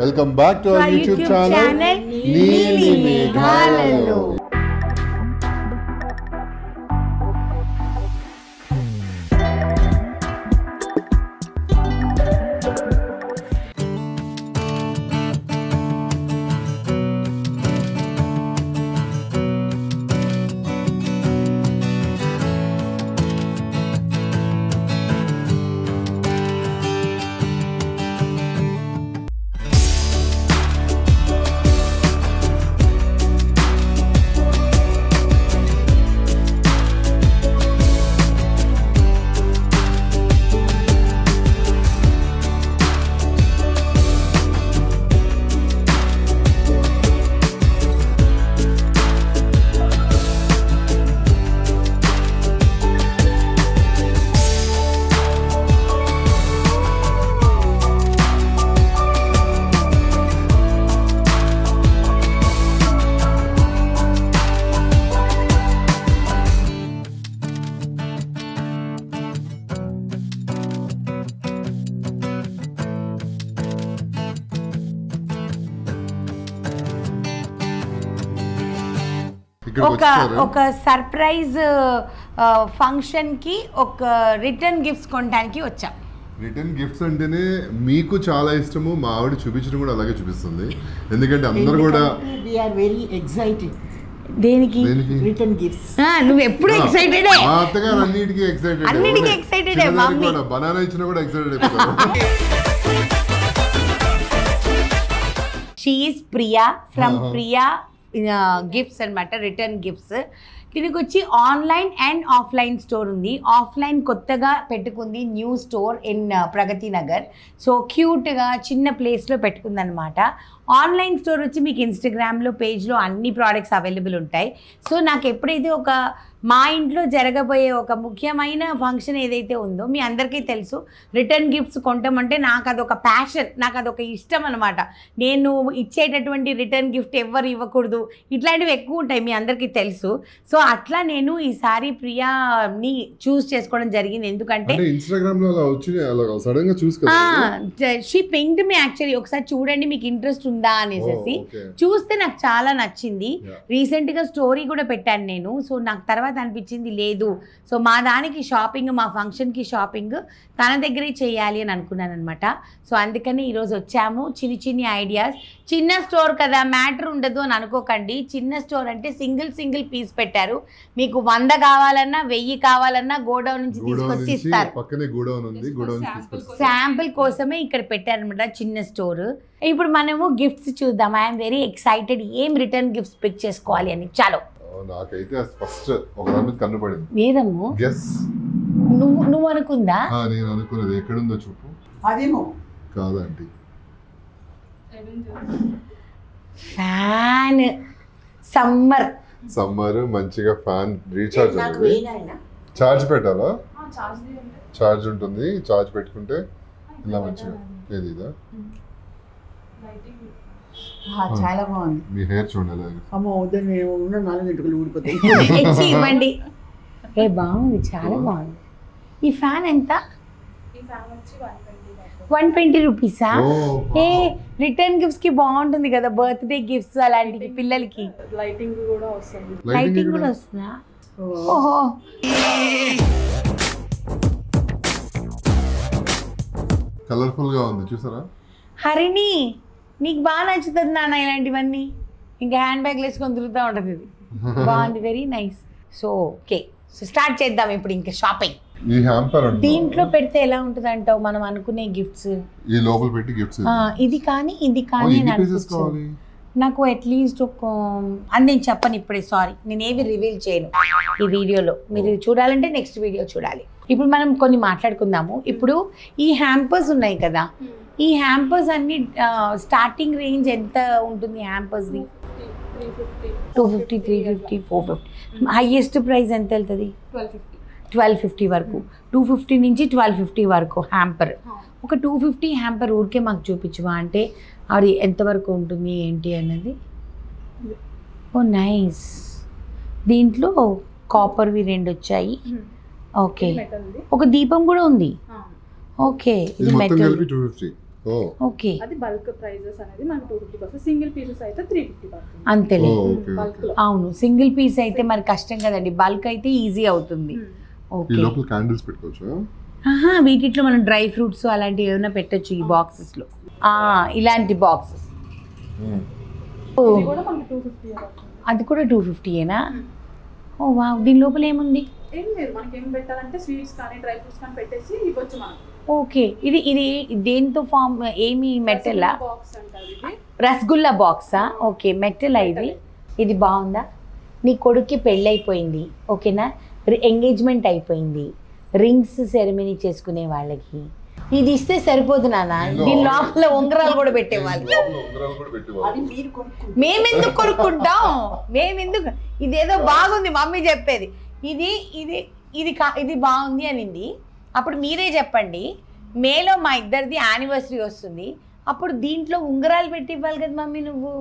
Welcome back to our YouTube channel నీలి మేఘాలలో. ఒక సర్ప్రైజ్ ఫంక్షన్ కి ఒక రిటర్న్ గిఫ్ట్స్ కొనడానికి వచ్చాం. రిటర్న్ గిఫ్ట్స్ అంటేనే మీకు చాలా ఇష్టము, మా ఆవిడ చూపించడం కూడా అలాగే చూపిస్తుంది. ఎందుకంటే అందరూ కూడా వి ఆర్ వెరీ ఎక్సైటెడ్. దేనికి రిటర్న్ గిఫ్ట్స్? నువ్వు ఎప్పుడు ఎక్సైటెడ్? మా అత్తగారు అన్నిటికీ ఎక్సైటెడ్. అన్నిటికీ ఎక్సైటెడ్. మమ్మీ కూడా బనానా ఇచ్చినా కూడా ఎక్సైటెడ్ అయిపోతారు. She is Priya from Priya gifts అనమాట, రిటర్న్ గిఫ్ట్స్. దీనికి వచ్చి ఆన్లైన్ అండ్ ఆఫ్లైన్ స్టోర్ ఉంది. ఆఫ్లైన్ కొత్తగా పెట్టుకుంది new store in Pragathi Nagar. So క్యూట్గా చిన్న ప్లేస్లో పెట్టుకుందనమాట. ఆన్లైన్ స్టోర్ వచ్చి మీకు ఇన్స్టాగ్రామ్లో పేజ్లో అన్ని ప్రోడక్ట్స్ అవైలబుల్ ఉంటాయి. సో నాకు ఎప్పుడైతే మా ఇంట్లో జరగబోయే ఒక ముఖ్యమైన ఫంక్షన్ ఏదైతే ఉందో, మీ అందరికీ తెలుసు, రిటర్న్ గిఫ్ట్స్ కొంటామంటే నాకు అదొక ప్యాషన్, నాకు అదొక ఇష్టం అనమాట. నేను ఇచ్చేటటువంటి రిటర్న్ గిఫ్ట్ ఎవరు ఇవ్వకూడదు, ఇట్లాంటివి ఎక్కువ ఉంటాయి, మీ అందరికీ తెలుసు. సో అట్లా నేను ఈసారి ప్రియాని చూస్ చేసుకోవడం జరిగింది. ఎందుకంటే షీ పింక్డ్ మీ యాక్చువల్లీ. ఒకసారి చూడండి, మీకు ఇంట్రెస్ట్ ఉందా అనేసి. చూస్తే నాకు చాలా నచ్చింది. రీసెంట్గా స్టోరీ కూడా పెట్టాను నేను. సో నాకు తర్వాత అనిపించింది లేదు, సో మా దానికి షాపింగ్, మా ఫంక్షన్కి షాపింగ్ తన దగ్గరే చేయాలి అని అనుకున్నాను అనమాట. సో అందుకని ఈరోజు వచ్చాము. చిన్ని ఐడియాస్. చిన్న స్టోర్ కదా, మ్యాటర్ ఉండదు అని అనుకోకండి. చిన్న స్టోర్ అంటే సింగిల్ పీస్ పెట్టారు. మీకు 100 కావాలన్నా 1000 కావాలన్నా గోడౌన్ నుంచి తీసుకొచ్చి ఇస్తారు. శాంపుల్ కోసమే ఇక్కడ పెట్టారనమాట చిన్న స్టోర్. ఇప్పుడు మనము గిఫ్ట్స్ చూద్దాం. I'm very excited. ఏం రిటర్న్ గిఫ్ట్స్ పిక్ చేసుకోవాలి అని. చాలు. నాకైతే ఫస్ట్ ఒక దాని మీద కనపడింది. ఏదమ్ము? గెస్. నువ్వు అనుకుందా? నేను అనుకున్నది ఎక్కడుందో చూపు. అదేమో కాదండి. ఫ్యాన్. సమ్మర్ మంచిగా ఫ్యాన్ రీఛార్జ్ అవుతుంది. ఛార్జ్ పెట్టాలా? ఛార్జ్ ఉంటుంది. ఛార్జ్ పెట్టుకుంటే ఇలా మంచిగా. ఏది ఇదా? చాలా బాగుంది. మీ హెయిర్ చూడాలి. అమ్మో వద్దని నేను ఉన్న 4 గంటలు ఊడిపోతాయి. ఇవ్వండి. బాగుంది, చాలా బాగుంది. ఈ ఫ్యాన్ ఎంత? 120 రూపీసా? రిటర్న్ గిఫ్ట్స్ కి బాగుంటుంది కదా, బర్త్డే గిఫ్ట్స్ అలాంటివి పిల్లలకి. లైటింగ్ కూడా వస్తుంది. లైటింగ్ కూడా వస్తుందా? ఓహో, కలర్ఫుల్ గా ఉంది, చూసారా? హరిణి నీకు బాగా నచ్చుతుంది నాన్న ఇలాంటివన్నీ. ఇంకా హ్యాండ్ బ్యాగ్ వేసుకొని తిరుగుతూ ఉంటుంది. ఇది బాగుంది, very nice. So okay, so start చేద్దాం ఇప్పుడు ఇంకా షాపింగ్. ఈ హ్యాంపర్ దీంట్లో పెడితే ఎలా ఉంటుంది అంటావు మనం అనుకునే గిఫ్ట్స్? ఈ లోపల పెట్టి గిఫ్ట్స్. ఇది కానీ నాకు అట్లీస్ట్ ఒక అని నేను చెప్పను ఇప్పుడే, సారీ, నేను ఏవి రివీల్ చేయను ఈ వీడియోలో. మీరు చూడాలంటే నెక్స్ట్ వీడియో చూడాలి. ఇప్పుడు మనం కొన్ని మాట్లాడుకుందాము. ఇప్పుడు ఈ హ్యాంపర్స్ ఉన్నాయి కదా, ఈ హ్యాంపర్స్ అన్ని స్టార్టింగ్ రేంజ్ ఎంత ఉంటుంది హ్యాంపర్స్ది? 250, 350, 450. హైయెస్ట్ ప్రైస్ ఎంత వెళ్తుంది? 1250 వరకు. 250 నుంచి 1250 వరకు హ్యాంపర్. ఒక 250 హ్యాంపర్ ఊరికే మాకు చూపించవా అంటే అది ఎంతవరకు ఉంటుంది ఏంటి అన్నది. ఓ నైస్. దీంట్లో కాపర్వి 2 వచ్చాయి, ఓకే మెటల్ది. ఒక దీపం కూడా ఉంది. ఓకే ఇది ఇది మొత్తం మెటల్. కలిపి 250. ఓ ఓకే అది బల్క్ ప్రైజెస్ అనేది మనకు 250 వస్తుంది. సింగిల్ పీసెస్ అయితే 350 పడుతుంది. అంతేలే. ఓకే బల్క్ లో. అవును సింగిల్ పీస్ అయితే మరి కష్టం కదండి, బల్క్ అయితే ఈజీ అవుతుంది. ఈ ఓకే లోపల క్యాండిల్స్ పెట్టుకోవచ్చు. ఆహా, వీటిలో మనం డ్రై ఫ్రూట్స్ అలాంటివి ఏమైనా పెట్టొచ్చు ఈ బాక్సెస్లో. ఇలాంటి బాక్సెస్. ఇది కూడా మనకి 250 పడుతుంది. అది కూడా 250ఏనా? ఓ వా, దీని లోపల ఏముంది? ఏం లేదు, మనకి ఏం పెట్టాలంటే స్వీట్స్ కానీ డ్రై ఫ్రూట్స్ కానీ పెట్టేసి ఇవ్వచ్చు మనం. ఓకే, ఇది ఇది దేంతో ఫామ్, ఏమి మెటలా? బాక్స్ అంటారు ఇది. రసగుల్లా బాక్సా? ఓకే, మెటల్ ఇది. ఇది బాగుందా? నీ కొడుక్కి పెళ్ళైపోయింది, ఓకేనా, ఎంగేజ్మెంట్ అయిపోయింది, రింగ్స్ సెరమనీ చేసుకునే వాళ్ళకి ఇది ఇస్తే సరిపోదు నాన్న. దీని లోపల ఉంగరాలు కూడా పెట్టేవాళ్ళు. అది మీరు కొనుక్కుంటారు. మేమెందుకు కొనుక్కుంటాం? మేమెందుకు? ఇదేదో బాగుంది మమ్మీ చెప్పేది. ఇది ఇది ఇది ఇది బాగుంది అనింది. అప్పుడు మీరే చెప్పండి, మేలో మా ఇద్దరిది యానివర్సరీ వస్తుంది, అప్పుడు దీంట్లో ఉంగరాలు పెట్టి ఇవ్వాలి కదా మమ్మీ నువ్వు.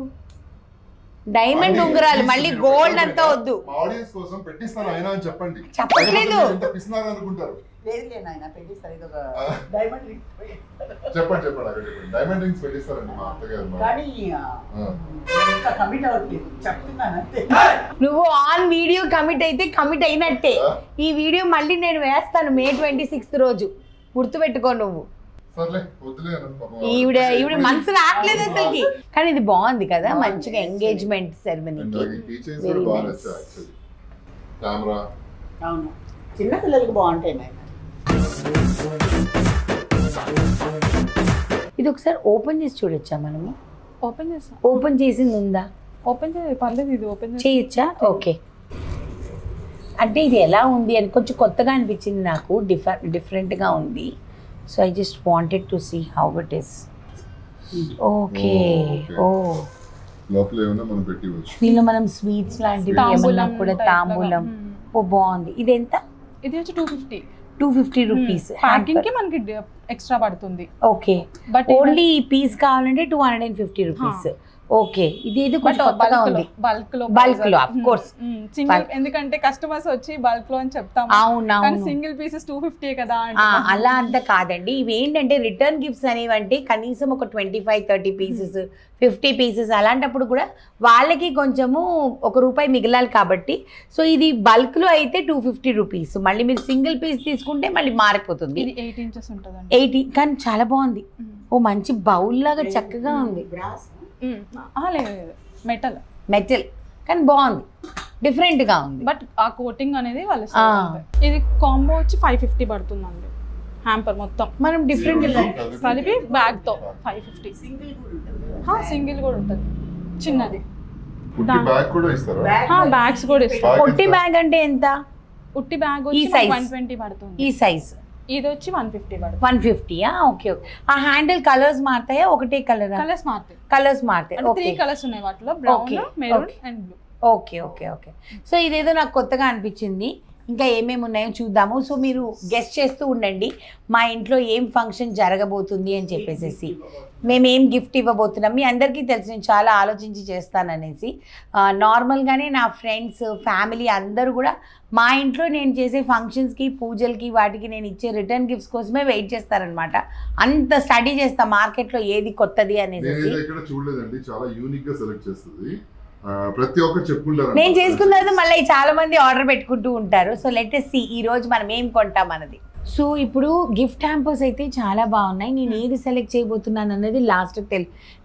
డైమండ్ ఉంగరాలు, మళ్ళీ గోల్డ్ అంతా వద్దు. ఆడియన్స్ కోసం పెట్టిస్తాను ఆయన అని చెప్పండి. చెప్పట్లేదు. ఎంత పిస్తున్నారు అనుకుంటారు. లేదు నాయన పెట్టిస్తారు, ఇది ఒక డైమండ్ రింగ్ చెప్పండి అక్కడ చెప్పండి. డైమండ్ రింగ్స్ పెట్టిస్తారండి మా అత్తగారు. కానీ ఇంకా కమిట్ అవ్వట్లేదు, చెప్తున్నాను అంతే. నువ్వు ఆన్ వీడియో కమిట్ అయితే కమిట్ అయినట్టే. ఈ వీడియో మళ్ళీ నేను వేస్తాను May 26 రోజు, గుర్తుపెట్టుకో నువ్వు. సర్లే వదిలే. ఈవిడ మనసు రావట్లేదు అసలుకి, కానీ ఇది బాగుంది కదా, మంచిగా ఎంగేజ్మెంట్ సెరమనీకి. కెమెరా అవును, చిన్న పిల్లలకి బాగుంటాయి నాయన. ఇది ఒకసారి ఓపెన్ చేసి చూడొచ్చా మనము? ఓపెన్ చేస్తాం. ఓపెన్ చేసింది ఉందా? ఓపెన్ చేయ పర్లేదు, ఇది ఓపెన్ చేయొచ్చా? ఓకే. అంటే ఇది ఎలా ఉంది అని కొంచెం కొత్తగా అనిపించింది నాకు, డిఫరెంట్గా ఉంది. So I just wanted to see how it is. Okay. Oh, లోపల ఏమైనా మనం పెట్టివచ్చు. దీనిలో మనం స్వీట్స్ లాంటివి ఏమన్నా కూడా, తాంబూలం. ఓ బాగుంది. ఇది ఎంత? ఇది వచ్చి 250. 250 రూపీస్. ప్యాకింగ్ కి మనకి ఎక్స్ట్రా పడుతుంది. ఓకే, బట్ ఓన్లీ ఈ పీస్ కావాలంటే 250 రూపీస్. ఓకే, ఇది ఏదో కొంచెం కొత్తగా ఉంది. బల్క్ లో ఆఫ్ కోర్స్. సింగిల్, ఎందుకంటే కస్టమర్స్ వచ్చి బల్క్ లో అని చెప్తాం. అవునవును, సింగిల్ పీసెస్ 250 కదా. అలా అంత కాదండి. ఇవి ఏంటంటే రిటర్న్ గిఫ్ట్స్ అనేవి అంటే కనీసం ఒక 25-30 పీసెస్, 50 పీసెస్, అలాంటప్పుడు కూడా వాళ్ళకి కొంచెము ₹1 మిగలాలి కాబట్టి. సో ఇది బల్క్ లో అయితే 250 రూపీస్. మళ్ళీ మీరు సింగిల్ పీస్ తీసుకుంటే మళ్ళీ మారిపోతుంది. ఇది 8 ఇంచెస్ ఉంటుంది. 80, కానీ చాలా బాగుంది. ఓ మంచి బౌల్ లాగా చక్కగా ఉంది. లేదు, మెటల్ కానీ బాగుంది, డిఫరెంట్ గా ఉంది. బట్ ఆ కోటింగ్ అనేది వాళ్ళు ఇది కాంబో వచ్చి 550 పడుతుందండి. హ్యాంపర్ మొత్తం మనం డిఫరెంట్ కలిపి బ్యాగ్ తో 550. సింగిల్ కూడా ఉంటుంది, చిన్నది. బ్యాగ్స్ కూడా ఇస్తారు. పొట్టి బ్యాగ్ అంటే ఎంత? ఉట్టి బ్యాగ్ వచ్చి 120 పడుతుంది. ఈ సైజ్. ఇది వచ్చి 150 పడుతుంది. 150. Okay okay. ఆ హ్యాండిల్ కలర్స్ మారుతాయా? ఒకటే కలర్? కలర్స్ మారుతాయి. కలర్స్ మారుతాయి. 3 కలర్స్ ఉన్నాయి వాటిలో, brown, maroon and blue. Okay okay okay. So ఇదేదో నాకు కొత్తగా అనిపించింది. ఇంకా ఏమేమి ఉన్నాయో చూద్దాము. సో మీరు గెస్ట్ చేస్తూ ఉండండి మా ఇంట్లో ఏం ఫంక్షన్ జరగబోతుంది అని చెప్పేసి, మేము ఏం గిఫ్ట్ ఇవ్వబోతున్నాం. మీ అందరికీ తెలిసి నేను చాలా ఆలోచించి చేస్తాననేసి. నార్మల్గానే నా ఫ్రెండ్స్, ఫ్యామిలీ అందరూ కూడా మా ఇంట్లో నేను చేసే ఫంక్షన్స్కి, పూజలకి, వాటికి నేను ఇచ్చే రిటర్న్ గిఫ్ట్స్ కోసమే వెయిట్ చేస్తారనమాట. అంత స్టడీ చేస్తా మార్కెట్లో ఏది కొత్తది అనేసి. చూడలేదండి, చాలా యూనిక్ గా సెలెక్ట్ చేస్తుంది. ప్రతి ఒక్కరు చెప్పుకుంటారు. నేను చేసుకున్న తర్వాత మళ్ళీ చాలా మంది ఆర్డర్ పెట్టుకుంటూ ఉంటారు. సో లెట్ us see ఈ రోజు మనం ఏం కొంటాం అన్నది. సో ఇప్పుడు గిఫ్ట్ హ్యాంపర్స్ అయితే చాలా బాగున్నాయి. నేను ఏది సెలెక్ట్ చేయబోతున్నాను అన్నది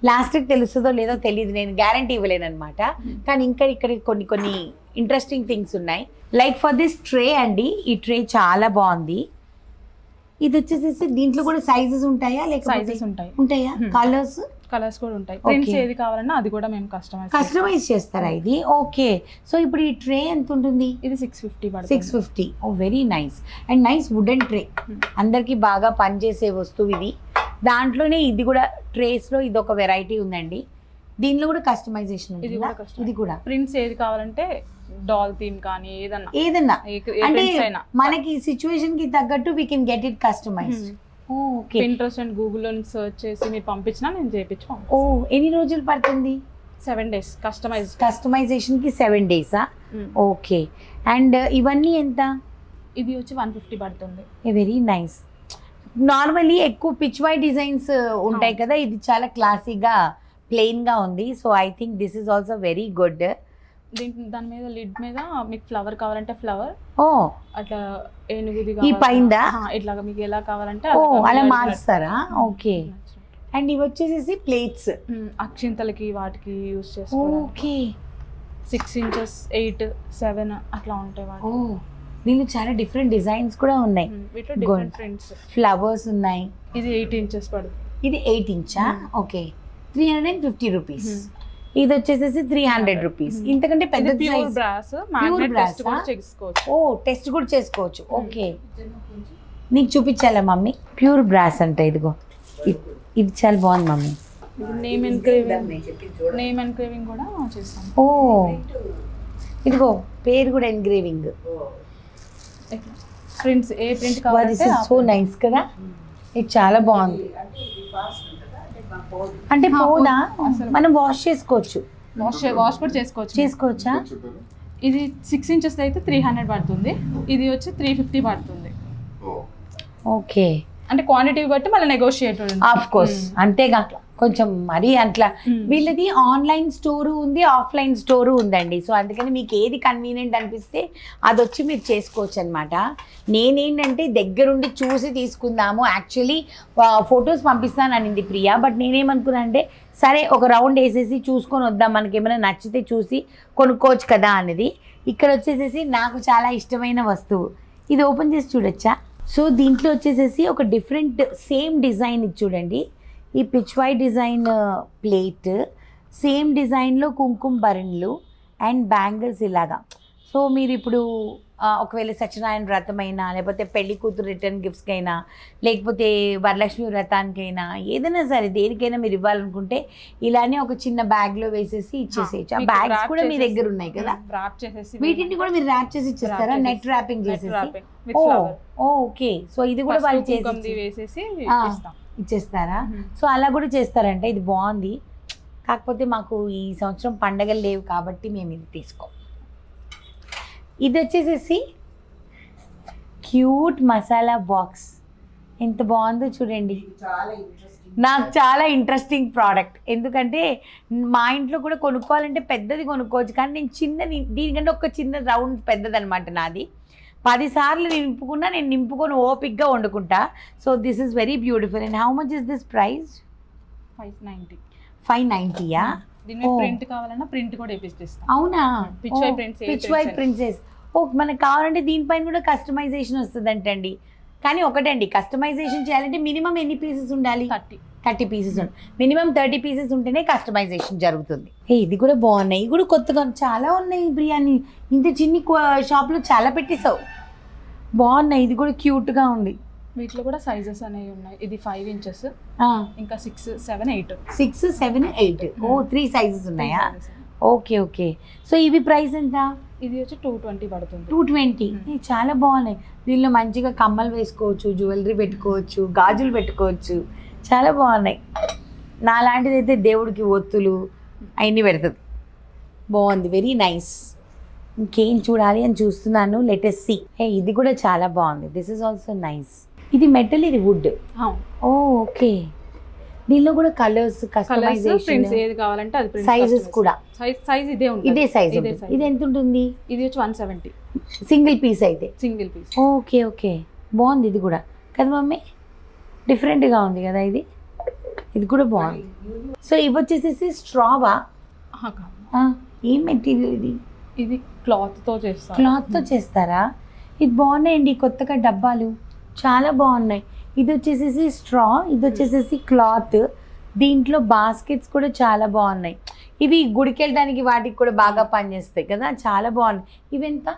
లాస్ట్కి తెలుస్తుందో లేదో తెలియదు, నేను గ్యారంటీ ఇవ్వలేను అనమాట. కానీ ఇక్కడ కొన్ని ఇంట్రెస్టింగ్ థింగ్స్ ఉన్నాయి. లైక్ ఫర్ దిస్ ట్రే అండి, ఈ ట్రే చాలా బాగుంది. ఇది వచ్చేసేసి దీంట్లో కూడా సైజెస్ ఉంటాయా? సైజెస్ ఉంటాయా? కలర్స్ కూడా ఉంటాయి. ప్రింట్స్ ఏది కావాలన్నా అది కూడా మేము కస్టమైజ్ చేస్తారా ఇది? ఓకే. సో ఇప్పుడు ఈ ట్రే ఎంత ఉంటుంది? ఇది 650 పడుతుంది. 650. Oh very nice. And nice wooden tray, అందరికి బాగా పనిచేసే వస్తువు ఇది. దాంట్లోనే ఇది కూడా ట్రేస్లో ఇది ఒక వెరైటీ ఉందండి. దీనిలో కూడా కస్టమైజేషన్ ఉంది. ఇది కూడా ప్రింట్స్ ఏది కావాలంటే డాల్ థీమ్ కానీ ఏదన్నా అంటే మనకి సిచ్యువేషన్ కి తగ్గట్టు we can get it customized. Okay. Pinterest and Google లో సెర్చ్ చేసి మీరు పంపించినా నేను చేయించాను. ఓ ఎన్ని రోజులు పడుతుంది? 7 days. కస్టమైజేషన్ కి 7 days. ఓకే. అండ్ ఇవన్నీ ఎంత? ఇది వచ్చి 150 పడుతుంది. Very nice. నార్మల్లీ ఎక్కువ పిచ్ వై డిజైన్స్ ఉంటాయి కదా, ఇది చాలా క్లాసీగా ప్లెయిన్గా ఉంది. So I think this is also very good. దాని మీద లిడ్ మీద మీకు ఫ్లవర్ కావాలంటే ఫ్లవర్, అట్లా ఏనుగుది ఈ పైందా ఇట్లా మీకు ఎలా కావాలంటే అలా మార్చుతారా? ఓకే. అండ్ ఇవి వచ్చేసి ప్లేట్స్ అక్షింతలకి వాటికి యూజ్ చేసుకోవడానికి. ఓకే. 6 inches 8 7 అట్లా ఉంటాయి వాటి. దీనిలో చాలా డిఫరెంట్ డిజైన్స్ కూడా ఉన్నాయి. వీటిలో డిఫరెంట్ ప్రింట్స్, ఫ్లవర్స్ ఉన్నాయి. ఇది 8 inches పడుతుంది. ఇది 8 ఇంచా? ఓకే. 350 రూపీస్. ఇది వచ్చేసి 300 రూపీస్. ఇంతకంటే పెద్ద ప్యూర్ బ్రాస్, మ్యాగ్నెట్ టెస్ట్ కూడా చేసుకోవచ్చు. టెస్ట్ కూడా చేసుకోవచ్చు. ఓకే. నీకు చూపించాలా మమ్మీ? ప్యూర్ బ్రాస్ అంటే ఇదిగో, ఇది చాలా బాగుంది మమ్మీ. నేమ్ ఎన్క్రేవింగ్ కూడా చేస్తాం. ఇదిగో పేరు కూడా ఎన్గ్రేవింగ్. ప్రింట్స్ ఏ ప్రింట్ కావాలి. సో నైస్ కదా, ఇది చాలా బాగుంది. అంటే పోదా, మనం వాష్ చేసుకోవచ్చు. వాష్ కూడా చేసుకోవచ్చా? ఇది 6 inches అయితే 300 పడుతుంది. ఇది వచ్చి 350 పడుతుంది. ఓకే. అంటే క్వాంటిటీ బట్టి మళ్ళీ నెగోషియేట్. ఆఫ్ కోర్స్, అంతేగా. కొంచెం మరీ అట్లా. వీళ్ళది ఆన్లైన్ స్టోరు ఉంది, ఆఫ్లైన్ స్టోరు ఉందండి. సో అందుకని మీకు ఏది కన్వీనియంట్ అనిపిస్తే అది వచ్చి మీరు చేసుకోవచ్చు అనమాట. నేనేంటంటే దగ్గరుండి చూసి తీసుకుందాము, యాక్చువల్లీ ఫొటోస్ పంపిస్తానండి ప్రియా. బట్ నేనేమనుకున్నా అంటే సరే ఒక రౌండ్ వేసేసి చూసుకొని వద్దాం, మనకి ఏమైనా నచ్చితే చూసి కొనుక్కోవచ్చు కదా అనేది. ఇక్కడ వచ్చేసేసి నాకు చాలా ఇష్టమైన వస్తువు, ఇది ఓపెన్ చేసి చూడొచ్చా? సో దీంట్లో వచ్చేసేసి ఒక డిఫరెంట్ సేమ్ డిజైన్ ఇది చూడండి. ఈ pichwai design plate, same డిజైన్లో కుంకుమ భరణులు అండ్ బ్యాంగిల్స్ ఇలాగా. సో మీరు ఇప్పుడు ఒకవేళ సత్యనారాయణ వ్రతమైనా, లేకపోతే పెళ్లి కూతురు రిటర్న్ గిఫ్ట్స్కి అయినా, లేకపోతే వరలక్ష్మి వ్రతానికైనా, ఏదైనా సరే దేనికైనా మీరు ఇవ్వాలనుకుంటే ఇలానే ఒక చిన్న బ్యాగ్లో వేసేసి ఇచ్చేసేయచ్చు. ఆ బ్యాగ్స్ కూడా మీ దగ్గర ఉన్నాయి కదా, వీటిని కూడా మీరు ర్యాప్ చేసి ఇచ్చేస్తారా? నెట్ ర్యాపింగ్ చేసేసి. ఓకే. సో ఇది కూడా వాళ్ళు చేసి ఇచ్చేస్తారా? సో అలా కూడా చేస్తారంట. ఇది బాగుంది. కాకపోతే మాకు ఈ సంవత్సరం పండగలు లేవు కాబట్టి మేము ఇది తీసుకోం. ఇది వచ్చేసేసి క్యూట్ మసాలా బాక్స్, ఎంత బాగుందో చూడండి. నాకు చాలా ఇంట్రెస్టింగ్ ప్రోడక్ట్. ఎందుకంటే మా ఇంట్లో కూడా కొనుక్కోవాలంటే పెద్దది కొనుక్కోవచ్చు, కానీ నేను చిన్నది, దీనికంటే ఒక చిన్న రౌండ్ పెద్దదనమాట నాది. 10 సార్లు నింపుకున్నా, నేను నింపుకొని ఓపిక్గా వండుకుంటా. So this is very beautiful. And how much is this price? 590. Print కావాలన్నా ప్రింట్ కూడా వేపిస్తాం. అవునా? పిచ్ వై ప్రిన్సెస్. మనకు కావాలంటే దీనిపైన కూడా కస్టమైజేషన్ వస్తుందంటండి. కానీ ఒకటండి, కస్టమైజేషన్ చేయాలంటే మినిమం ఎన్ని పీసెస్ ఉండాలి? 30 పీసెస్ ఉండాలి. మినిమం 30 పీసెస్ ఉంటేనే కస్టమైజేషన్ జరుగుతుంది. ఇది కూడా బాగున్నాయి, ఇవి కూడా కొత్తగా చాలా ఉన్నాయి. బిర్యానీ ఇంత చిన్ని షాప్లో చాలా పెట్టేసావు, బాగున్నాయి. ఇది కూడా క్యూట్గా ఉంది. వీటిలో కూడా సైజెస్ అనేవి ఉన్నాయి. ఇది 5 inches, ఇంకా 6 7 8. 6 7 8. 3 సైజెస్ ఉన్నాయా? Okay okay. సో ఇవి ప్రైస్ ఎంత? ఇది వచ్చి 220 పడుతుంది. 220. చాలా బాగున్నాయి. దీనిలో మంచిగా కమ్మలు వేసుకోవచ్చు, జ్యువెలరీ పెట్టుకోవచ్చు, గాజులు పెట్టుకోవచ్చు, చాలా బాగున్నాయి. నాలాంటిది అయితే దేవుడికి ఒత్తులు అవన్నీ పెడుతుంది. బాగుంది, వెరీ నైస్. ఇంకేం చూడాలి అని చూస్తున్నాను. Latest see. ఇది కూడా చాలా బాగుంది. This is also nice. ఇది మెటల్, ఇది వుడ్. ఓకే. దీనిలో కూడా కలర్స్, కస్టమైజేషన్, ఏది కావాలంటే అది, సైజెస్ కూడా సైజ్ ఇదే ఉంటుంది. ఇదే సైజ్. ఇది ఎంత ఉంటుంది? ఇది వచ్చి 170. సింగిల్ పీస్ అయితే? Single piece. Okay okay. బాగుంది ఇది కూడా కదా మమ్మీ, డిఫరెంట్గా ఉంది కదా ఇది. ఇది కూడా బాగుంది. సో ఇవి వచ్చేసేసి స్ట్రావా? ఏం మెటీరియల్ ఇది? ఇది క్లాత్తో చేస్తారు. క్లాత్తో చేస్తారా? ఇది బాగున్నాయండి కొత్తగా డబ్బాలు, చాలా బాగున్నాయి. ఇది వచ్చేసేసి స్ట్రా, ఇది వచ్చేసేసి క్లాత్. దీంట్లో బాస్కెట్స్ కూడా చాలా బాగున్నాయి. ఇవి గుడికి వెళ్ళడానికి వాటికి కూడా బాగా పనిచేస్తాయి కదా, చాలా బాగున్నాయి. ఇవి ఎంత?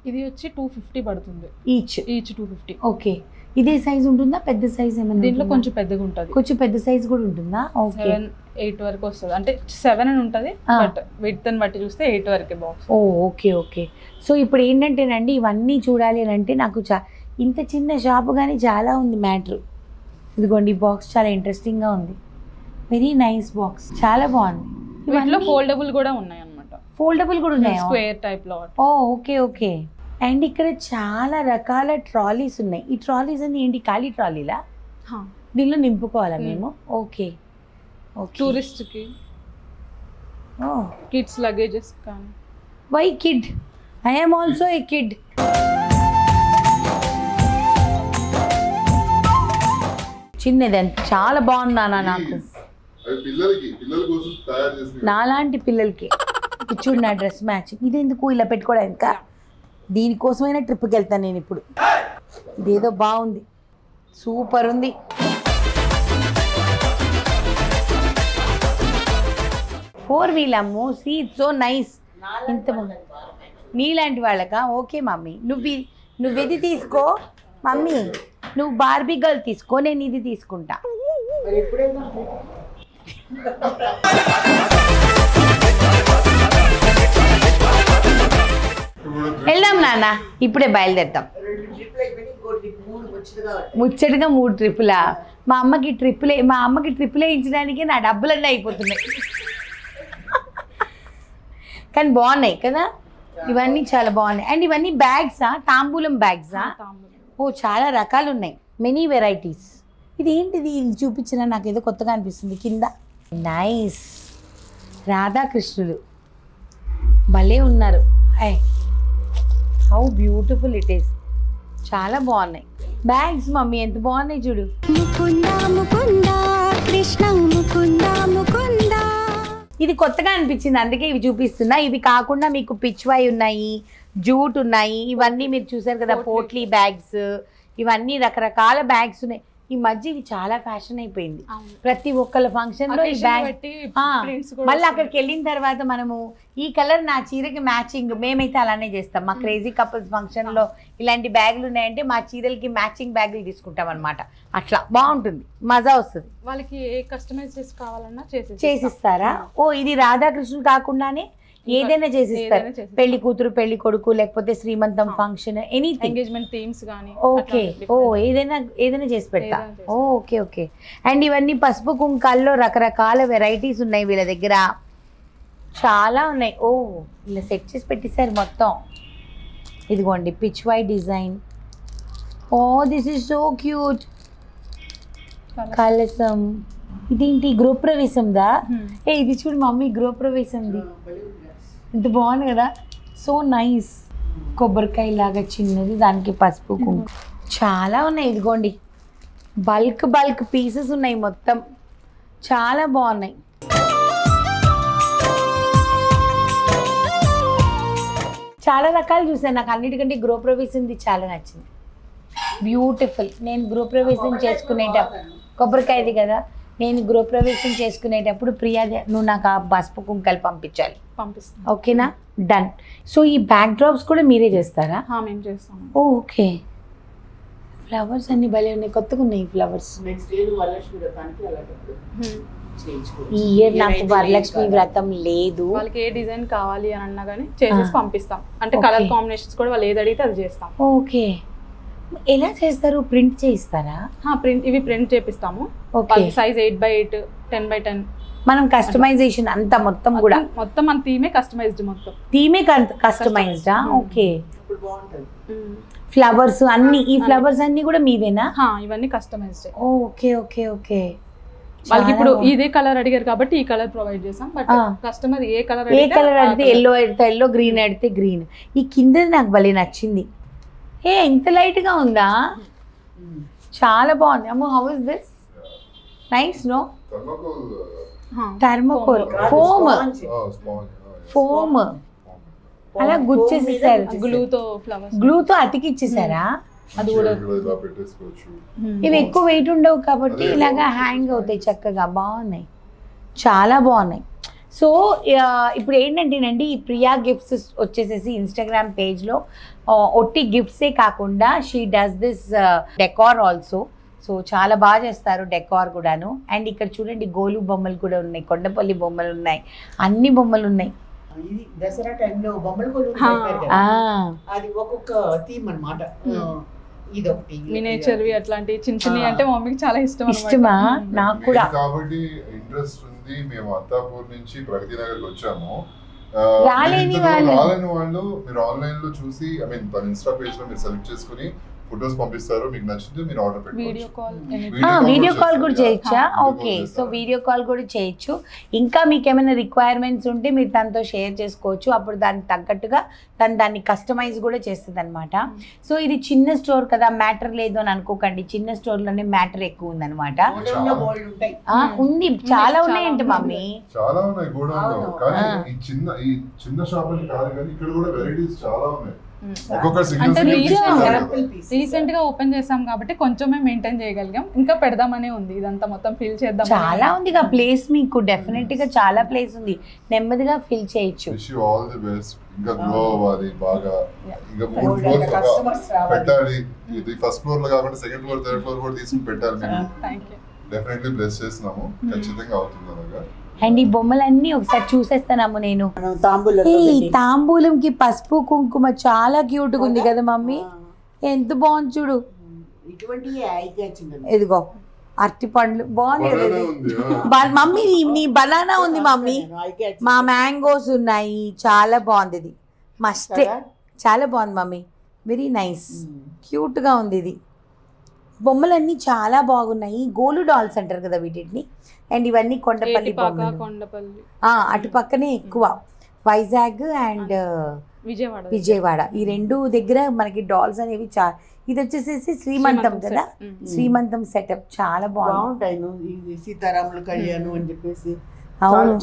ఇది వచ్చి 250 పడుతుంది ఈచ్ 250. ఓకే. ఇదే సైజ్ ఉంటుందా? పెద్ద సైజ్ ఏమైనా? దీంట్లో కొంచెం పెద్దగా ఉంటుంది. కొంచెం పెద్ద సైజ్ కూడా ఉంటుందా? ఓకే. 7 8 వరకు వస్తుంది. అంటే 7 అని ఉంటుంది, బట్ విడ్త్ ని బట్టి చూస్తే 8 వరకే బాక్స్. Okay okay. సో ఇప్పుడు ఏంటంటేనండి, ఇవన్నీ చూడాలి అని అంటే నాకు ఇంత చిన్న షాపు కానీ చాలా ఉంది మ్యాటర్. ఇదిగోండి, బాక్స్ చాలా ఇంట్రెస్టింగ్గా ఉంది. వెరీ నైస్ బాక్స్, చాలా బాగుంది. వీటిలో ఫోల్డబుల్ కూడా ఉన్నాయి అన్నమాట. ఫోల్డబుల్ కూడా ఉన్నాయి, స్క్వేర్ టైప్ లో. Okay okay. అండ్ ఇక్కడ చాలా రకాల ట్రాలీస్ ఉన్నాయి. ఈ ట్రాలీస్ అన్ని ఏంటి, ఖాళీ ట్రాలీలా? దీనిలో నింపుకోవాలా మేము? Okay okay. టూరిస్ట్కి కిడ్స్ లగేజెస్ కానీ. Why kid? I am also a kid. చిన్నది చాలా బాగుందా నాకు, నాలాంటి పిల్లలకి. చూడు నా డ్రెస్ మ్యాచింగ్. ఇదెందుకు ఇలా పెట్టుకోవడానికి? దీనికోసమైనా ట్రిప్కి వెళ్తాను నేను ఇప్పుడు. ఇదేదో బాగుంది, సూపర్ ఉంది. ఫోర్ వీల్ అమ్ము, సీ సో నైస్. ఇంత నీలాంటి వాళ్ళకా? ఓకే మమ్మీ, నువ్వు ఇది తీసుకో మమ్మీ, నువ్వు బార్బీ గర్ల్ తీసుకో, నేను ఇది తీసుకుంటా. వెళ్దాం నాన్న, ఇప్పుడే బయలుదేరుతాం. ముచ్చటగా 3 ట్రిప్పులా? మా అమ్మకి ట్రిప్పులే ఇచ్చడానికి నా డబ్బులన్నీ అయిపోతున్నాయి. కానీ బాగున్నాయి కదా ఇవన్నీ, చాలా బాగున్నాయి. అండ్ ఇవన్నీ బ్యాగ్సా, తాంబూలం బ్యాగ్సా? ఓ చాలా రకాలు ఉన్నాయి, మెనీ వెరైటీస్. ఇది ఏంటిది, ఇది చూపించిన నాకు ఏదో కొత్తగా అనిపిస్తుంది. కింద నైస్ రాధాకృష్ణులు భలే ఉన్నారు. How beautiful it is. చాలా బాగున్నాయి బ్యాగ్స్ మమ్మీ, ఎంత బాగున్నాయి చూడు. ఇది కొత్తగా అనిపించింది అందుకే ఇవి చూపిస్తున్నా. ఇవి కాకుండా మీకు పిచ్వాయ్ ఉన్నాయి, జూట్ ఉన్నాయి, ఇవన్నీ మీరు చూసారు కదా, పోట్లీ బ్యాగ్స్, ఇవన్నీ రకరకాల బ్యాగ్స్ ఉన్నాయి. ఈ మధ్య ఇవి చాలా ఫ్యాషన్ అయిపోయింది. ప్రతి ఒక్కళ్ళ ఫంక్షన్ లో ఈ బ్యాగ్. మళ్ళీ అక్కడికి వెళ్ళిన తర్వాత మనము ఈ కలర్ నా చీరకి మ్యాచింగ్, మేమైతే అలానే చేస్తాం. మా క్రేజీ కపుల్స్ ఫంక్షన్ లో ఇలాంటి బ్యాగులు ఉన్నాయంటే మా చీరలకి మ్యాచింగ్ బ్యాగులు తీసుకుంటాం అనమాట. అట్లా బాగుంటుంది, మజా వస్తుంది. వాళ్ళకి ఏ కస్టమైజ్ చేసి కావాలన్నా చేసిస్తారా? ఓ ఇది రాధాకృష్ణులు కాకుండానే ఏదైనా చేసిస్తారు. పెళ్లి కూతురు, పెళ్లి కొడుకు, లేకపోతే శ్రీమంతం ఫంక్షన్, ఎనీథింగ్, ఎంగేజ్మెంట్ థీమ్స్ గానీ. ఓకే. ఓ ఏదైనా చేసి పెడతా. Okay okay. అండ్ ఇవన్నీ పసుపు కుంకాల్లో రకరకాల వెరైటీస్ ఉన్నాయి వీళ్ళ దగ్గర, చాలా ఉన్నాయి. ఓ ఇలా సెట్ చేసి పెట్టేశారు మొత్తం. ఇదిగోండి pichwai design. Oh this is so cute. కలసం. ఇదేంటి గృహప్రవేశందా? ఇది చూడు మమ్మీ, గృహప్రవేశంది. ఇంత బాగుంది కదా, సో నైస్. కొబ్బరికాయ లాగా చిన్నది, దానికి పసుపు కుంకుమ, చాలా ఉన్నాయి. ఇదిగోండి బల్క్ పీసెస్ ఉన్నాయి మొత్తం, చాలా బాగున్నాయి. చాలా రకాలు చూసాను, నాకు అన్నిటికంటే గృహప్రవేశంది చాలా నచ్చింది. బ్యూటిఫుల్. నేను గృహప్రవేశం చేసుకునేటప్పుడు, కొబ్బరికాయది కదా, నేను గృహప్రవేశం చేసుకునేటప్పుడు ప్రియా నువ్వు నాకు ఆ పసుపు కుంకాలు పంపించాలి. పంపిస్తాను. ఓకేనా? డన్. సో ఈ బ్యాక్ డ్రాప్స్ కూడా మీరే చేస్తారా? మేము చేస్తాము. ఓకే. ఫ్లవర్స్ అన్ని భలే ఉన్నాయి, కొత్తగా ఉన్నాయి ఫ్లవర్స్. ఈ ఇయర్ నాకు వరలక్ష్మి వ్రతం లేదు. వాళ్ళకి ఏ డిజైన్ కావాలి అని అన్నా కానీ చేసేసి పంపిస్తాం. అంటే కలర్ కాంబినేషన్స్ కూడా వాళ్ళు ఏది అడిగితే అది చేస్తాం. ఓకే. ఎలా చేస్తారు? ప్రింట్ చేయిస్తారా? ప్రింట్, ఇవి ప్రింట్ చేపిస్తాము. Size 8x8, 10x10. మనం కస్టమైజేషన్ అంతా మొత్తం కూడా మొత్తం మన థీమే కస్టమైజ్డ్, మొత్తం థీమే కస్టమైజ్డా? ఓకే. ఫ్లవర్స్ అన్ని, ఈ ఫ్లవర్స్ అన్ని కూడా మీవేనా? ఇవన్నీ కస్టమైజ్డ్. Okay okay okay. వాళ్ళకి ఇప్పుడు ఇదే కలర్ అడిగారు కాబట్టి ఈ కలర్ ప్రొవైడ్ చేసాం. బట్ కస్టమర్ ఏ కలర్ అడిగితే ఎల్లో అడిగితే ఎల్లో, గ్రీన్ అడిగితే గ్రీన్. ఈ కిందది నాకు భలే నచ్చింది. ఇంత లైట్ గా ఉందా? చాలా బాగుంది. అమ్మో, how is this? Nice. No thermocol foam అలా గుచ్చేసేసారు. గ్లూతో అతికిచ్చేసారా? అది కూడా ఇవి ఎక్కువ వెయిట్ ఉండవు కాబట్టి ఇలాగా హ్యాంగ్ అవుతాయి చక్కగా. బాగున్నాయి, చాలా బాగున్నాయి. సో ఇప్పుడు ఏంటంటేనండి, ఈ ప్రియా గిఫ్ట్స్ వచ్చేసేసి ఇన్స్టాగ్రామ్ పేజ్లో ఒట్టి గిఫ్ట్సే కాకుండా she does this decor also. So చాలా బాగా చేస్తారు డెకార్ కూడాను. అండ్ ఇక్కడ చూడండి గోలు బొమ్మలు కూడా ఉన్నాయి, కొండపల్లి బొమ్మలు ఉన్నాయి, అన్ని బొమ్మలు ఉన్నాయి. దసరా టైంలో బొమ్మలు అది ఒక్కొక్క థీమ్ అన్నమాట. ఇదొకటి మినియేచర్వి అట్లాంటి చిన్న చిన్న అంటే మమ్మీకి చాలా ఇష్టమా? నాకు కూడా కాబట్టి ఇంట్రెస్ట్ ఉంది. మేము అత్తాపూర్ నుంచి ప్రగతి నగర్కి వచ్చాము. రాలేని వాళ్ళు మీరు ఆన్లైన్ లో చూసి తన ఇన్స్టా పేజ్ లో మీరు సెలెక్ట్ చేసుకుని ఫొటోస్ పంపిస్తారు, మీకు నచ్చితే మీరు ఆర్డర్ పెట్టుకోవచ్చు. వీడియో కాల్ కూడా చేయొచ్చా? ఓకే, సో వీడియో కాల్ కూడా చేయొచ్చు. ఇంకా మీకు ఏమైనా రిక్వైర్మెంట్స్ ఉంటే మీరు తనతో షేర్ చేసుకోవచ్చు. అప్పుడు దానికి తగ్గట్టుగా తను దాన్ని కస్టమైజ్ కూడా చేస్తుంది అనమాట. సో ఇది చిన్న స్టోర్ కదా, మ్యాటర్ లేదు అని అనుకోకండి. చిన్న స్టోర్లోనే మ్యాటర్ ఎక్కువ ఉందన్నమాట. ఉంది, చాలా ఉన్నాయంట మమ్మీ, చాలా ఉన్నాయి గోడౌన్లో. కానీ ఈ చిన్న షాప్ అని కాదు, కానీ ఇక్కడ కూడా వెరైటీస్ చాలా ఉన్నాయి. అంటే రీసెంట్ గా ఓపెన్ చేసాం కాబట్టి కొంచెమే మెయింటైన్ చేయగలిగాం. ఇంకా పెడదామనే ఉంది, ఇదంతా మొత్తం ఫిల్ చేద్దాం. చాలా ఉంది ప్లేస్, మీకు డెఫినెట్ గా చాలా ప్లేస్ ఉంది, నెమ్మదిగా ఫిల్ చేయొచ్చు. All the best. ఇంకా గ్రో అవ్వాలి బాగా. ఇంకా 3 ఫ్లోర్స్ పెట్టాలి. ఇది ఫస్ట్ ఫ్లోర్ లో కాకుండా సెకండ్ ఫ్లోర్, థర్డ్ ఫ్లోర్ కూడా తీసుకుని పెట్టాలి. డెఫినెట్లీ బ్లెస్ చేస్తున్నాము, ఖచ్చితంగా అవుతుంది అలాగా. అండ్ ఈ బొమ్మలన్నీ ఒకసారి చూసేస్తానమ్మ నేను. తాంబూలంకి పసుపు కుంకుమ చాలా క్యూట్ గా ఉంది కదా మమ్మీ, ఎంత బాగుంది చూడు. ఇదిగో అరటి పండ్లు బాగుంది మమ్మీ. నీ బనానా ఉంది మమ్మీ, మా మ్యాంగోస్ ఉన్నాయి. చాలా బాగుంది ఇది, మస్ట్, చాలా బాగుంది మమ్మీ. వెరీ నైస్, క్యూట్ గా ఉంది ఇది. బొమ్మలన్నీ చాలా బాగున్నాయి. గోలు డాల్స్ అంటారు కదా వీటిని. అండ్ ఇవన్నీ కొండపల్లి బొమ్మలు. అటు పక్కనే ఎక్కువ వైజాగ్ అండ్ విజయవాడ ఈ 2 దగ్గర మనకి డాల్స్ అనేవి ఇది వచ్చేసేసి శ్రీమంతం కదా, శ్రీమంతం సెటప్ చాలా బాగుంటాయి. సీతారాముల కళ్యాణం అని చెప్పేసి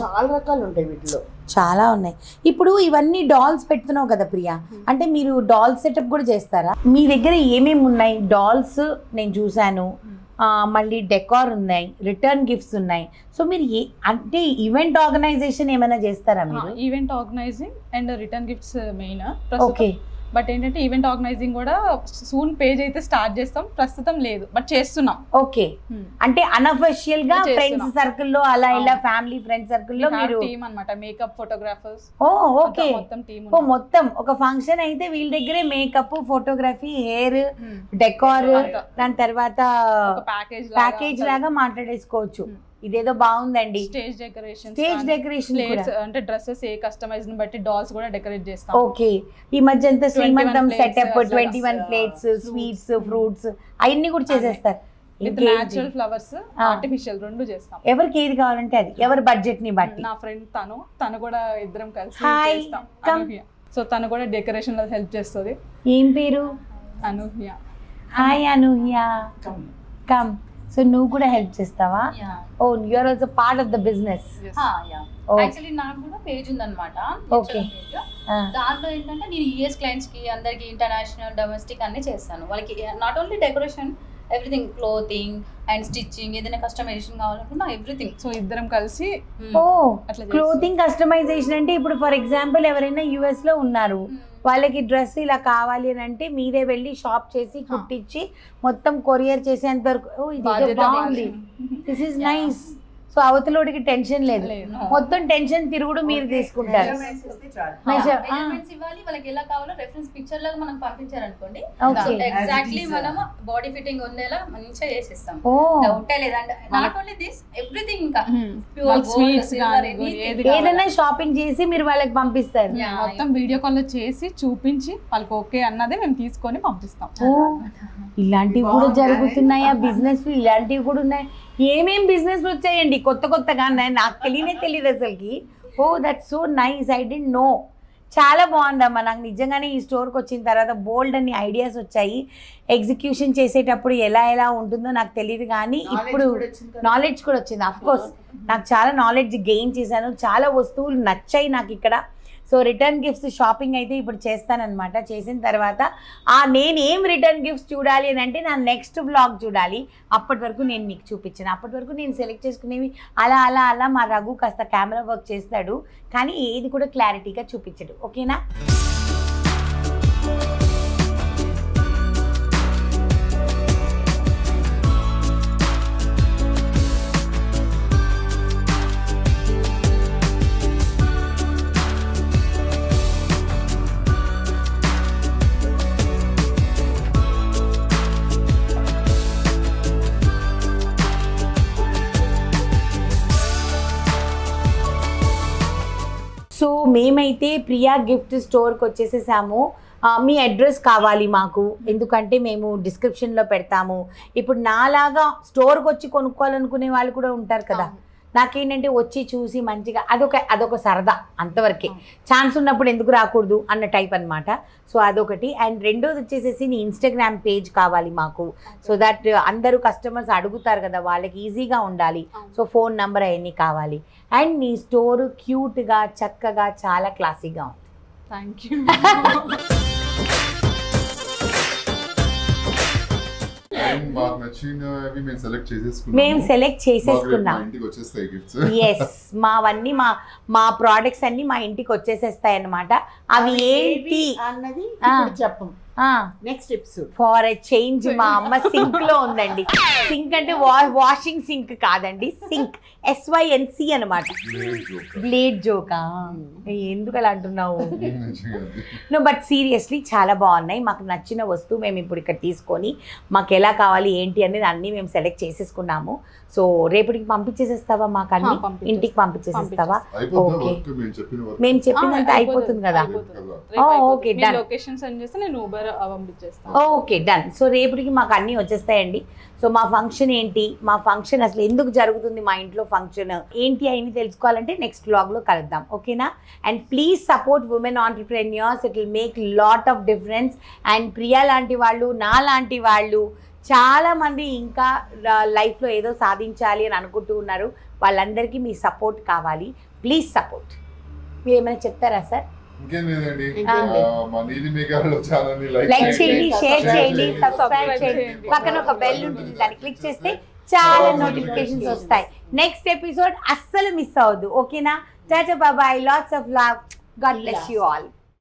చాలా రకాలు ఉంటాయి వీటిలో, చాలా ఉన్నాయి. ఇప్పుడు ఇవన్నీ డాల్స్ పెడుతున్నావు కదా ప్రియా, అంటే మీరు డాల్ సెటప్ కూడా చేస్తారా? మీ దగ్గర ఏమేమి ఉన్నాయి? డాల్స్ నేను చూసాను, మళ్ళీ డెకార్ ఉన్నాయి, రిటర్న్ గిఫ్ట్స్ ఉన్నాయి. సో మీరు అంటే ఈవెంట్ ఆర్గనైజేషన్ ఏమైనా చేస్తారా మీరు? Event organising and return gifts main. Okay, but ఏంటంటే ఈవెంట్ ఆర్గనైజింగ్ కూడా సూన్ పేజ్ అయితే స్టార్ట్ చేస్తాం, ప్రస్తుతం లేదు బట్ చేస్తున్నాం. ఓకే, అంటే అన్అఫిషియల్ గా ఫ్రెండ్స్ సర్కిల్ లో అలా ఇలా ఫ్యామిలీ ఫ్రెండ్స్ సర్కిల్ లో మీరు టీమ్ అన్నమాట, మేకప్ ఫోటోగ్రాఫర్స్. ఓకే, మొత్తం టీమ్. మొత్తం ఒక ఫంక్షన్ అయితే వీళ్ళ దగ్గరే మేకప్, ఫోటోగ్రఫీ, హెయిర్, డెకార్, దాని తర్వాత ప్యాకేజ్ లాగా మాట్లాడేసుకోవచ్చు. ఇదేదో బాగుందండి. స్టేజ్ డెకరేషన్ అంటే డ్రెస్సెస్ ఏ కస్టమైజ్ ని బట్టి డాల్స్ కూడా డెకరేట్ చేస్తాం. ఓకే, ఈ మధ్య అంతా శ్రీమంతం సెటప్ 21 ప్లేట్స్, స్వీట్స్, ఫ్రూట్స్ అవన్నీ కూడా చేసేస్తారు. నేచురల్ ఫ్లవర్స్, ఆర్టిఫిషియల్ రెండు చేస్తాం. ఎవరికి ఏది కావాలంటే అది, ఎవరి బడ్జెట్ ని బట్టి. నా ఫ్రెండ్ తను కూడా ఇద్దరం కలిసి చేస్తాం. సో తను కూడా డెకరేషన్ లో హెల్ప్ చేస్తుంది. ఏం పేరు? Anuhya. Hi Anuhya, come. So నువ్వు కూడా హెల్ప్ చేస్తావా? Oh, you are also part of the business. Actually నాకు కూడా పేజ్ ఉందన్నమాట. ఓకే, దాంట్లో ఏంటంటే నేను యూఎస్ క్లయింట్స్ కి అందరికి ఇంటర్నేషనల్, డొమెస్టిక్ అన్ని చేస్తాను. వాళ్ళకి not only decoration, everything, clothing and stitching, ఏదైనా కస్టమైజేషన్ కావాలనుకున్నా ఎవ్రీథింగ్. సో ఇద్దరం కలిసి. ఓ, క్లోతింగ్ కస్టమైజేషన్ అంటే ఇప్పుడు ఫర్ ఎగ్జాంపుల్ ఎవరైనా యుఎస్ లో ఉన్నారు, వాళ్ళకి డ్రెస్ ఇలా కావాలి అని అంటే మీరే వెళ్ళి షాప్ చేసి కుట్టించి మొత్తం కొరియర్ చేసేంత వరకు. ఓ, ఇది బాగుంది, దిస్ ఇస్ నైస్. సో అవతలోడికి టెన్షన్ లేదు, మొత్తం టెన్షన్ తిరుగుడు మీరు తీసుకుంటారు. వాళ్ళకి ఎలా కావాలో రెఫరెన్స్ పిక్చర్ లాగా మనం పంపించారనుకోండి, ఎగ్జాక్ట్లీ మనం బాడీ ఫిట్టింగ్ ఉండేలా మంచిగా చేసేస్తాం. డౌట్ లేదండి. Not only this, everything. ఇంకా ఏదైనా షాపింగ్ చేసి మీరు వాళ్ళకి పంపిస్తారు. మొత్తం వీడియో కాల్ లో చేసి చూపించి వాళ్ళకి ఓకే అన్నదే మేము తీసుకొని పంపిస్తాం. ఇలాంటివి కూడా జరుగుతున్నాయా? బిజినెస్ ఇలాంటివి కూడా ఉన్నాయి. ఏమేం బిజినెస్ వచ్చాయండి కొత్తగా, నాకు తెలియదు అసలుకి. Oh, that's so nice, I didn't know. చాలా బాగుందమ్మా. నాకు నిజంగానే ఈ స్టోర్కి వచ్చిన తర్వాత బోల్డ్ అన్ని ఐడియాస్ వచ్చాయి. ఎగ్జిక్యూషన్ చేసేటప్పుడు ఎలా ఉంటుందో నాకు తెలియదు, కానీ ఇప్పుడు నాలెడ్జ్ కూడా వచ్చింది. అఫ్కోర్స్ నాకు చాలా నాలెడ్జ్ గెయిన్ చేశాను, చాలా వస్తువులు నచ్చాయి నాకు ఇక్కడ. సో రిటర్న్ గిఫ్ట్స్ షాపింగ్ అయితే ఇప్పుడు చేస్తానన్నమాట. చేసిన తర్వాత నేనేం రిటర్న్ గిఫ్ట్స్ చూడాలి అని అంటే నా నెక్స్ట్ వ్లాగ్ చూడాలి. అప్పటి వరకు నేను మీకు చూపించాను. అప్పటి వరకు నేను సెలెక్ట్ చేసుకునేవి అలా మా రఘు కాస్త కెమెరా వర్క్ చేస్తాడు, కానీ ఏది కూడా క్లారిటీగా చూపించడు. ఓకేనా? సో మేమైతే ప్రియా గిఫ్ట్ స్టోర్కి వచ్చేసేసాము. మీ అడ్రస్ కావాలి మాకు, ఎందుకంటే మేము డిస్క్రిప్షన్లో పెడతాము. ఇప్పుడు నాలాగా స్టోర్కి వచ్చి కొనుక్కోవాలనుకునే వాళ్ళు కూడా ఉంటారు కదా. నాకేంటంటే వచ్చి చూసి మంచిగా అదొక సరదా, అంతవరకే. ఛాన్స్ ఉన్నప్పుడు ఎందుకు రాకూడదు అన్న టైప్ అనమాట. సో అదొకటి. అండ్ రెండోది వచ్చేసేసి నీ ఇన్స్టాగ్రామ్ పేజ్ కావాలి మాకు, సో దట్ అందరూ కస్టమర్స్ అడుగుతారు కదా, వాళ్ళకి ఈజీగా ఉండాలి. సో ఫోన్ నెంబర్ అవన్నీ కావాలి. అండ్ నీ స్టోర్ క్యూట్గా చక్కగా చాలా క్లాసీగా ఉంది. Thank you. మాకు నచ్చినవి మేము సెలెక్ట్ చేసేసుకున్నాం. మేము సెలెక్ట్ చేసేసుకున్నాం. ఇంటికి వచ్చేస్తాయి గిఫ్ట్స్. ఎస్, మావన్నీ మా ప్రోడక్ట్స్ అన్ని మా ఇంటికి వచ్చేసేస్తాయి అన్నమాట. అవి ఏంటి అన్నది చెప్పం next episode. For a change మా అమ్మ సింక్ లో ఉందండి. సింక్ అంటే వాషింగ్ సింక్ కాదండి, సింక్ SYNC అనమాట. బ్లేడ్ జోకా? ఎందుకు అలా అంటున్నావు? నో, బట్ సీరియస్లీ చాలా బాగున్నాయి. మాకు నచ్చిన వస్తువు మేము ఇప్పుడు ఇక్కడ తీసుకొని మాకు ఎలా కావాలి ఏంటి అనేది అన్నీ మేము సెలెక్ట్ చేసేసుకున్నాము. సో రేపటికి పంపించేసేస్తావా మాకు అన్ని? ఇంటికి పంపించేసేస్తావా? ఓకే, మేము చెప్పినంత అయిపోతుంది కదా. Okay, done. లొకేషన్ సెండ్ చేస్తే నేను ఊబర్ పంపించేస్తాను. Okay, done. సో రేపటికి మాకు అన్నీ వచ్చేస్తాయండి. సో మా ఫంక్షన్ ఏంటి, మా ఫంక్షన్ అసలు ఎందుకు జరుగుతుంది, మా ఇంట్లో ఫంక్షన్ ఏంటి అని తెలుసుకోవాలంటే నెక్స్ట్ వ్లాగ్లో కలుద్దాం, ఓకేనా? And please support women entrepreneurs, it will make lot of difference. And Priya లాంటి వాళ్ళు, నా లాంటి వాళ్ళు చాలామంది ఇంకా లైఫ్లో ఏదో సాధించాలి అని అనుకుంటూ ఉన్నారు. వాళ్ళందరికీ మీ సపోర్ట్ కావాలి. Please support. మీరు ఏమైనా చెప్తారా సార్? ఇంకేం లేదండి, మా నీలి మేఘాలు ఛానల్ని లైక్ చేయండి, షేర్ చేయండి, సబ్స్క్రైబ్ చేయండి. పక్కన ఒక బెల్ ఉంటుంది, దాన్ని క్లిక్ చేస్తే చాలా నోటిఫికేషన్స్ వస్తాయి. నెక్స్ట్ ఎపిసోడ్ అస్సలు మిస్ అవ్వద్దు, ఓకేనా? టాటా బాబాయ్, lots of love, God bless you all.